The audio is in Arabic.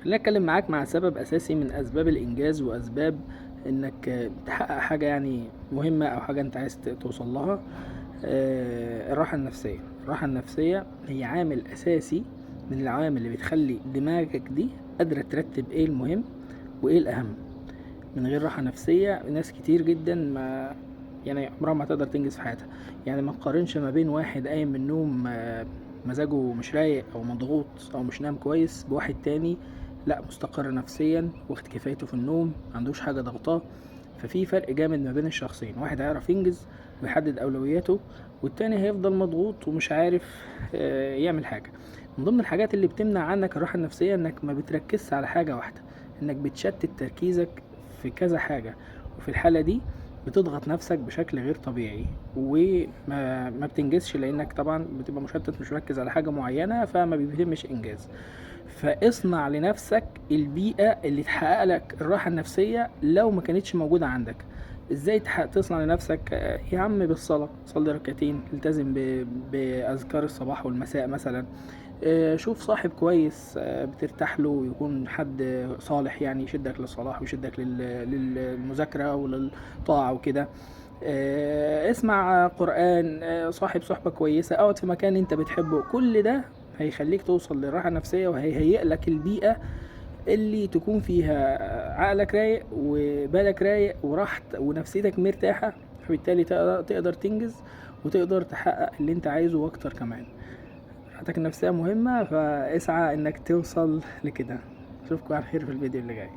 خليني اتكلم معاك مع سبب اساسي من اسباب الانجاز واسباب انك تحقق حاجة يعني مهمة او حاجة انت عايز توصل لها. الراحة النفسية. الراحة النفسية هي عامل اساسي من العوامل اللي بتخلي دماغك دي قادرة ترتب ايه المهم وايه الاهم. من غير راحة نفسية ناس كتير جدا ما يعني عمرها ما تقدر تنجز في حياتها. يعني ما تقارنش ما بين واحد قايم من النوم مزاجه مش رايق او مضغوط او مش نام كويس بواحد تاني لا مستقر نفسيا واخد كفايته في النوم معندوش حاجة ضغطاه. ففي فرق جامد ما بين الشخصين، واحد هيعرف ينجز ويحدد اولوياته، والتاني هيفضل مضغوط ومش عارف يعمل حاجة. من ضمن الحاجات اللي بتمنع عنك الراحة النفسية انك ما بتركزش على حاجة واحدة، انك بتشتت تركيزك في كذا حاجة، وفي الحالة دي بتضغط نفسك بشكل غير طبيعي وما بتنجزش لانك طبعا بتبقى مشتت مش مركز على حاجة معينة فما بيتمش انجاز. فاصنع لنفسك البيئة اللي تحقق لك الراحة النفسية لو ما كانتش موجودة عندك. ازاي تصنع لنفسك؟ يا عم بالصلاة، صلي ركعتين، التزم بأذكار الصباح والمساء مثلا. شوف صاحب كويس بترتاح له، يكون حد صالح يعني يشدك للصلاح ويشدك للمذاكرة وللطاعة وكده. اسمع قرآن، صاحب صحبة كويسة، اقعد في مكان انت بتحبه. كل ده هيخليك توصل للراحة النفسية وهيهيئ لك البيئة اللي تكون فيها عقلك رايق وبالك رايق وراحت ونفسيتك مرتاحة. فبالتالي تقدر تنجز وتقدر تحقق اللي انت عايزه واكتر كمان. راحتك النفسية مهمة، فاسعى انك توصل لكده. اشوفكم على خير في الفيديو اللي جاي.